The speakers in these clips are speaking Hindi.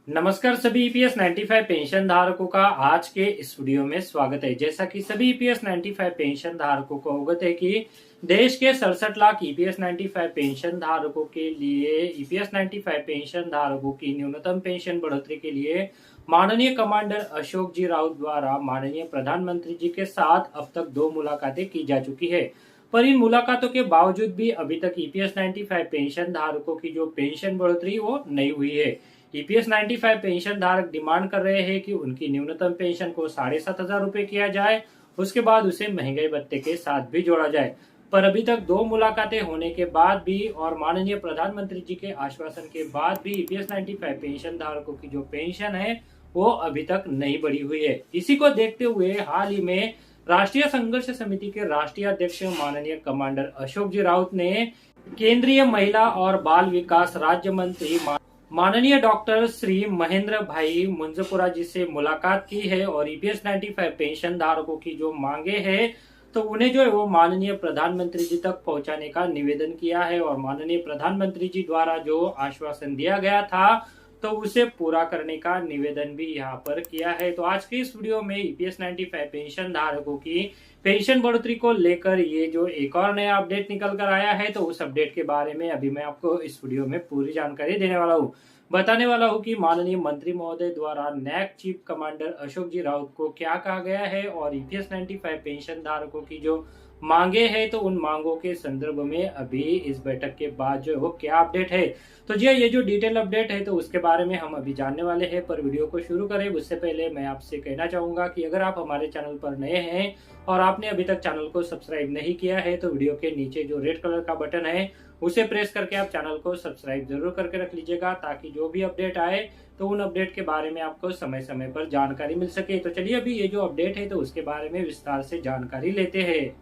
नमस्कार सभी ईपीएस 95 पेंशन धारकों का आज के इस वीडियो में स्वागत है। जैसा कि सभी ईपीएस 95 पेंशन धारकों को अवगत है कि देश के 67 लाख ईपीएस 95 पेंशन धारकों के लिए ईपीएस 95 पेंशन धारकों की न्यूनतम पेंशन बढ़ोतरी के लिए माननीय कमांडर अशोक जी राउत द्वारा माननीय प्रधानमंत्री जी के साथ अब तक 2 मुलाकातें की जा चुकी है। पर इन मुलाकातों के बावजूद भी अभी तक ईपीएस 95 पेंशन धारकों की जो पेंशन बढ़ोतरी वो नहीं हुई है। ईपीएस 95 पेंशन धारक डिमांड कर रहे हैं कि उनकी न्यूनतम पेंशन को 7,500 रुपए किया जाए, उसके बाद उसे महंगाई भत्ते के साथ भी जोड़ा जाए। पर अभी तक 2 मुलाकातें होने के बाद भी और माननीय प्रधानमंत्री जी के आश्वासन के बाद भी ईपीएस 95 पेंशन धारकों की जो पेंशन है वो अभी तक नहीं बढ़ी हुई है। इसी को देखते हुए हाल ही में राष्ट्रीय संघर्ष समिति के राष्ट्रीय अध्यक्ष माननीय कमांडर अशोक जी राउत ने केंद्रीय महिला और बाल विकास राज्य मंत्री माननीय डॉक्टर श्री महेंद्र भाई मुंजपुरा जी से मुलाकात की है और ईपीएस 95 पेंशन धारकों की जो मांगे हैं तो उन्हें जो है वो माननीय प्रधानमंत्री जी तक पहुंचाने का निवेदन किया है और माननीय प्रधानमंत्री जी द्वारा जो आश्वासन दिया गया था तो उसे पूरा करने का निवेदन भी यहाँ पर किया है। तो आज के इस वीडियो में ईपीएस 95 पेंशन धारकों की पेंशन बढ़ोतरी को लेकर ये जो एक और नया अपडेट निकल कर आया है तो उस अपडेट के बारे में अभी मैं आपको इस वीडियो में पूरी जानकारी देने वाला हूँ। बताने वाला हूँ कि माननीय मंत्री महोदय द्वारा नैक चीफ कमांडर अशोक जी राउत को क्या कहा गया है और ईपीएस 95 पेंशन धारकों की जो मांगे हैं तो उन मांगों के संदर्भ में अभी इस बैठक के बाद जो है वो क्या अपडेट है। तो जी ये जो डिटेल अपडेट है तो उसके बारे में हम अभी जानने वाले हैं। पर वीडियो को शुरू करें उससे पहले मैं आपसे कहना चाहूंगा कि अगर आप हमारे चैनल पर नए हैं और आपने अभी तक चैनल को सब्सक्राइब नहीं किया है तो वीडियो के नीचे जो रेड कलर का बटन है उसे प्रेस करके आप चैनल को सब्सक्राइब जरूर करके रख लीजिएगा ताकि जो भी अपडेट आए तो उन अपडेट के बारे में आपको समय समय पर जानकारी मिल सके। तो चलिए अभी ये जो अपडेट है तो उसके बारे में विस्तार से जानकारी लेते हैं।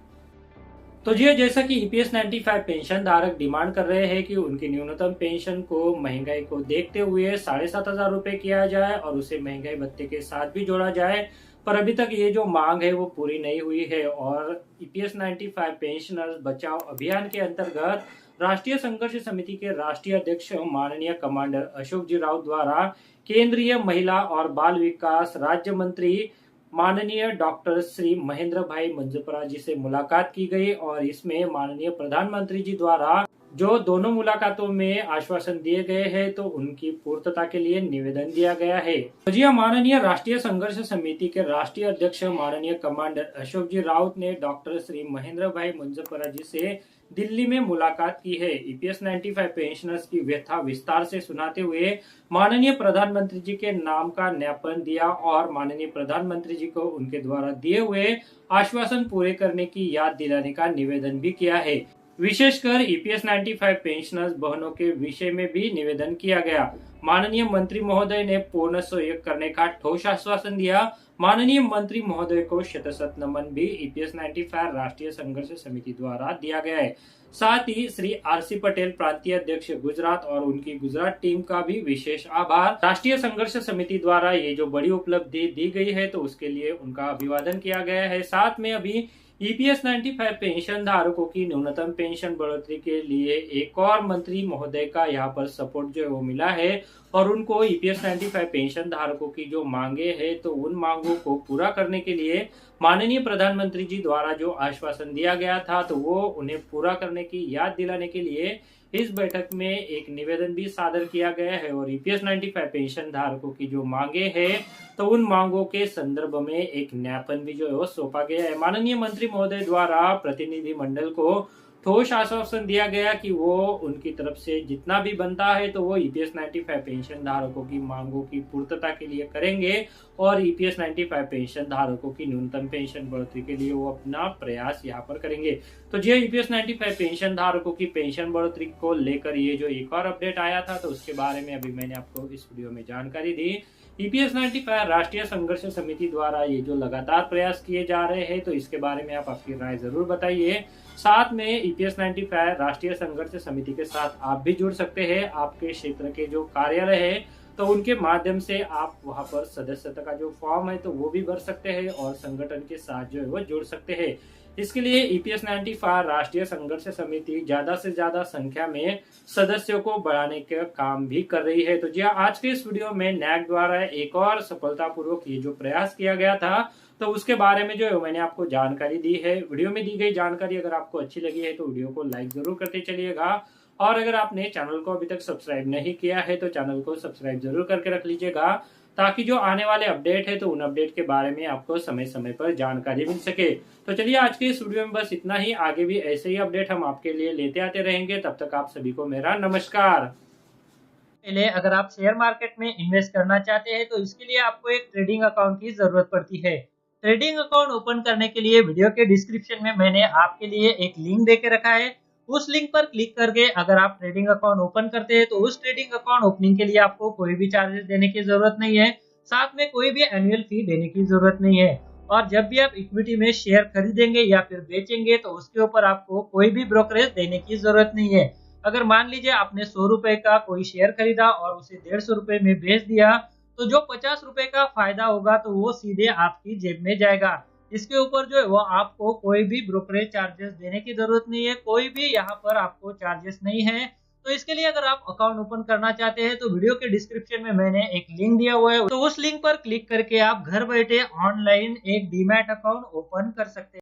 तो जी जैसा कि ईपीएस 95 पेंशन धारक डिमांड कर रहे हैं कि उनकी न्यूनतम पेंशन को महंगाई को देखते हुए 7,500 रुपए किया जाए और उसे महंगाई भत्ते के साथ भी जोड़ा जाए। पर अभी तक ये जो मांग है वो पूरी नहीं हुई है और ईपीएस 95 पेंशनर्स बचाओ अभियान के अंतर्गत राष्ट्रीय संघर्ष समिति के राष्ट्रीय अध्यक्ष माननीय कमांडर अशोक जी राउत द्वारा केंद्रीय महिला और बाल विकास राज्य मंत्री माननीय डॉक्टर श्री महेंद्र भाई मुंजपुरा जी से मुलाकात की गई और इसमें माननीय प्रधानमंत्री जी द्वारा जो दोनों मुलाकातों में आश्वासन दिए गए हैं तो उनकी पूर्तता के लिए निवेदन दिया गया है। तो जी माननीय राष्ट्रीय संघर्ष समिति के राष्ट्रीय अध्यक्ष माननीय कमांडर अशोक जी राउत ने डॉक्टर श्री महेंद्र भाई मुंजपुरा जी से दिल्ली में मुलाकात की है। ईपीएस 95 पेंशनर्स की व्यथा विस्तार से सुनाते हुए माननीय प्रधानमंत्री जी के नाम का ज्ञापन दिया और माननीय प्रधानमंत्री जी को उनके द्वारा दिए हुए आश्वासन पूरे करने की याद दिलाने का निवेदन भी किया है। विशेषकर ईपीएस 95 पेंशनर्स बहनों के विषय में भी निवेदन किया गया। माननीय मंत्री महोदय ने पूर्ण सहयोग करने का ठोस आश्वासन दिया। माननीय मंत्री महोदय को शत नमन भी ईपीएस 95 राष्ट्रीय संघर्ष समिति द्वारा दिया गया है। साथ ही श्री आरसी पटेल प्रांतीय अध्यक्ष गुजरात और उनकी गुजरात टीम का भी विशेष आभार। राष्ट्रीय संघर्ष समिति द्वारा ये जो बड़ी उपलब्धि दी गई है तो उसके लिए उनका अभिवादन किया गया है। साथ में अभी ईपीएस 95 पेंशन धारकों की न्यूनतम पेंशन बढ़ोतरी के लिए एक और मंत्री महोदय का यहाँ पर सपोर्ट जो है वो मिला है और उनको ईपीएस 95 पेंशन धारकों की जो मांगे हैं तो उन मांगों को पूरा करने के लिए माननीय प्रधानमंत्री जी द्वारा जो आश्वासन दिया गया था तो वो उन्हें पूरा करने की याद दिलाने के लिए इस बैठक में एक निवेदन भी सादर किया गया है और ईपीएस 95 पेंशन धारकों की जो मांगे हैं तो उन मांगों के संदर्भ में एक ज्ञापन भी जो है वो सौंपा गया है। माननीय मंत्री महोदय द्वारा प्रतिनिधि मंडल को ठोस आश्वासन दिया गया कि वो उनकी तरफ से जितना भी बनता है तो वो ईपीएस 95 पेंशन धारकों की मांगों की पूर्तता के लिए करेंगे और ईपीएस 95 पेंशन धारकों की न्यूनतम पेंशन बढ़ोतरी के लिए वो अपना प्रयास यहाँ पर करेंगे। तो जी ईपीएस 95 पेंशन धारकों की पेंशन बढ़ोतरी को लेकर ये जो एक और अपडेट आया था तो उसके बारे में अभी मैंने आपको इस वीडियो में जानकारी दी। ईपीएस 95 राष्ट्रीय संघर्ष समिति द्वारा ये जो लगातार प्रयास किए जा रहे हैं तो इसके बारे में आप आपकी राय जरूर बताइए। साथ में ईपीएस 95 राष्ट्रीय संघर्ष समिति के साथ आप भी जुड़ सकते हैं। आपके क्षेत्र के जो कार्यालय है तो उनके माध्यम से आप वहां पर सदस्यता का जो फॉर्म है तो वो भी भर सकते हैं और संगठन के साथ जो है वो जुड़ सकते हैं। इसके लिए ईपीएस 95 राष्ट्रीय संघर्ष समिति ज्यादा से ज्यादा संख्या में सदस्यों को बढ़ाने का काम भी कर रही है। तो जी हाँ, आज के इस वीडियो में नैक द्वारा एक और सफलतापूर्वक ये जो प्रयास किया गया था, तो उसके बारे में जो है मैंने आपको जानकारी दी है। वीडियो में दी गई जानकारी अगर आपको अच्छी लगी है तो वीडियो को लाइक जरूर करते चलिएगा, और अगर आपने चैनल को अभी तक सब्सक्राइब नहीं किया है तो चैनल को सब्सक्राइब जरूर करके रख लीजिएगा, ताकि जो आने वाले अपडेट है तो उन अपडेट के बारे में आपको समय समय पर जानकारी मिल सके। तो चलिए आज के इस वीडियो में बस इतना ही। आगे भी ऐसे ही अपडेट हम आपके लिए लेते आते रहेंगे। तब तक आप सभी को मेरा नमस्कार। पहले अगर आप शेयर मार्केट में इन्वेस्ट करना चाहते हैं तो इसके लिए आपको एक ट्रेडिंग अकाउंट की जरूरत पड़ती है। ट्रेडिंग अकाउंट ओपन करने के लिए वीडियो के डिस्क्रिप्शन में मैंने आपके लिए एक लिंक दे के रखा है। उस लिंक पर क्लिक करके अगर आप ट्रेडिंग अकाउंट ओपन करते हैं तो उस ट्रेडिंग अकाउंट ओपनिंग के लिए आपको कोई भी चार्जेस देने की जरूरत नहीं है, साथ में कोई भी एनुअल फी देने की जरूरत नहीं है। और जब भी आप इक्विटी में शेयर खरीदेंगे या फिर बेचेंगे तो उसके ऊपर आपको कोई भी ब्रोकरेज देने की जरूरत नहीं है। अगर मान लीजिए आपने 100 रुपए का कोई शेयर खरीदा और उसे 150 रुपए में बेच दिया, तो जो 50 रुपए का फायदा होगा तो वो सीधे आपकी जेब में जाएगा। इसके ऊपर जो है वो आपको कोई भी ब्रोकरेज चार्जेस देने की जरूरत नहीं है, कोई भी यहाँ पर आपको चार्जेस नहीं है। तो इसके लिए अगर आप अकाउंट ओपन करना चाहते हैं तो वीडियो के डिस्क्रिप्शन में मैंने एक लिंक दिया हुआ है, तो उस लिंक पर क्लिक करके आप घर बैठे ऑनलाइन एक डीमैट अकाउंट ओपन कर सकते हैं।